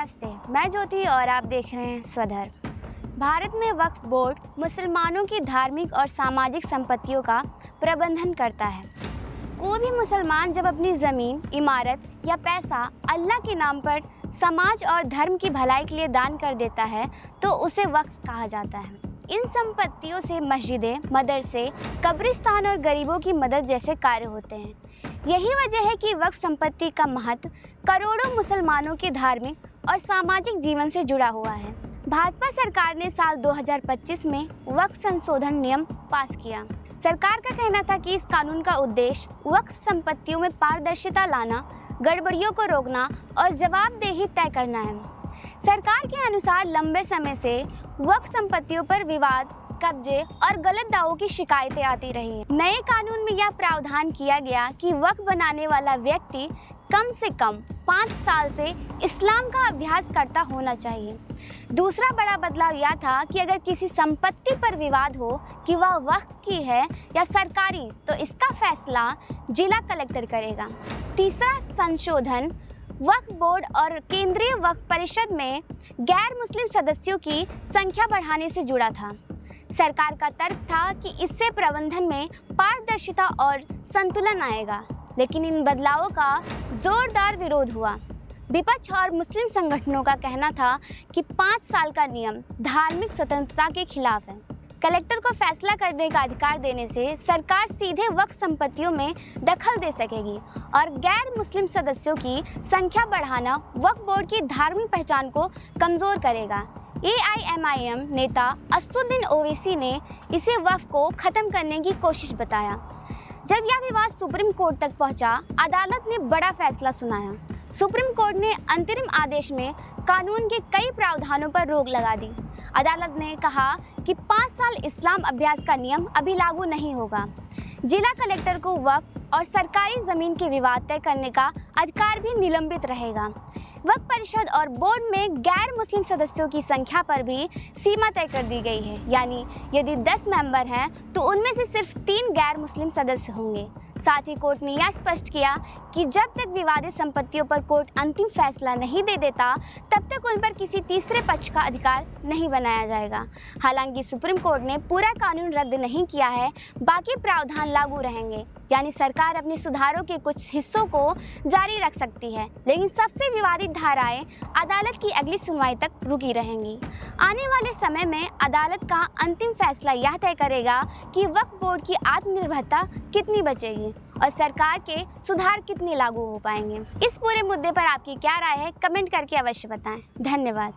नमस्ते, मैं ज्योति और आप देख रहे हैं स्वधर। भारत में वक्फ बोर्ड मुसलमानों की धार्मिक और सामाजिक संपत्तियों का प्रबंधन करता है। कोई भी मुसलमान जब अपनी ज़मीन, इमारत या पैसा अल्लाह के नाम पर समाज और धर्म की भलाई के लिए दान कर देता है तो उसे वक्फ कहा जाता है। इन संपत्तियों से मस्जिदें, मदरसे, कब्रिस्तान और गरीबों की मदद जैसे कार्य होते हैं। यही वजह है कि वक्फ संपत्ति का महत्व करोड़ों मुसलमानों के धार्मिक और सामाजिक जीवन से जुड़ा हुआ है। भाजपा सरकार ने साल 2025 में वक्फ संशोधन नियम पास किया। सरकार का कहना था कि इस कानून का उद्देश्य वक्फ संपत्तियों में पारदर्शिता लाना, गड़बड़ियों को रोकना और जवाबदेही तय करना है। सरकार के अनुसार लंबे समय से वक्फ संपत्तियों पर विवाद, कब्जे और गलत दावों की शिकायतें आती रही हैं। नए कानून में यह प्रावधान किया गया कि वक्फ बनाने वाला व्यक्ति कम से कम 5 साल से इस्लाम का अभ्यास करता होना चाहिए। दूसरा बड़ा बदलाव यह था कि अगर किसी संपत्ति पर विवाद हो कि वह वक्फ की है या सरकारी, तो इसका फैसला जिला कलेक्टर करेगा। तीसरा संशोधन वक्फ बोर्ड और केंद्रीय वक्फ परिषद में गैर मुस्लिम सदस्यों की संख्या बढ़ाने से जुड़ा था। सरकार का तर्क था कि इससे प्रबंधन में पारदर्शिता और संतुलन आएगा, लेकिन इन बदलावों का जोरदार विरोध हुआ। विपक्ष और मुस्लिम संगठनों का कहना था कि 5 साल का नियम धार्मिक स्वतंत्रता के खिलाफ है। कलेक्टर को फैसला करने का अधिकार देने से सरकार सीधे वक्फ संपत्तियों में दखल दे सकेगी और गैर मुस्लिम सदस्यों की संख्या बढ़ाना वक्फ बोर्ड की धार्मिक पहचान को कमज़ोर करेगा। AIMIM नेता असदुद्दीन ओवैसी ने इसे वक्फ को ख़त्म करने की कोशिश बताया। जब यह विवाद सुप्रीम कोर्ट तक पहुंचा, अदालत ने बड़ा फैसला सुनाया। सुप्रीम कोर्ट ने अंतरिम आदेश में कानून के कई प्रावधानों पर रोक लगा दी। अदालत ने कहा कि 5 साल इस्लाम अभ्यास का नियम अभी लागू नहीं होगा। जिला कलेक्टर को वक्फ और सरकारी ज़मीन के विवाद तय करने का अधिकार भी निलंबित रहेगा। वक्फ परिषद और बोर्ड में गैर मुस्लिम सदस्यों की संख्या पर भी सीमा तय कर दी गई है, यानी यदि 10 मेंबर हैं तो उनमें से सिर्फ 3 गैर मुस्लिम सदस्य होंगे। साथ ही कोर्ट ने यह स्पष्ट किया कि जब तक विवादित संपत्तियों पर कोर्ट अंतिम फैसला नहीं दे देता, तब तक उन पर किसी तीसरे पक्ष का अधिकार नहीं बनाया जाएगा। हालांकि सुप्रीम कोर्ट ने पूरा कानून रद्द नहीं किया है, बाकी प्रावधान लागू रहेंगे, यानी सरकार अपने सुधारों के कुछ हिस्सों को जारी रख सकती है, लेकिन सबसे विवादित धाराएं अदालत की अगली सुनवाई तक रुकी रहेंगी। आने वाले समय में अदालत का अंतिम फैसला यह तय करेगा कि वक्फ बोर्ड की आत्मनिर्भरता कितनी बचेगी और सरकार के सुधार कितने लागू हो पाएंगे। इस पूरे मुद्दे पर आपकी क्या राय है, कमेंट करके अवश्य बताएं। धन्यवाद।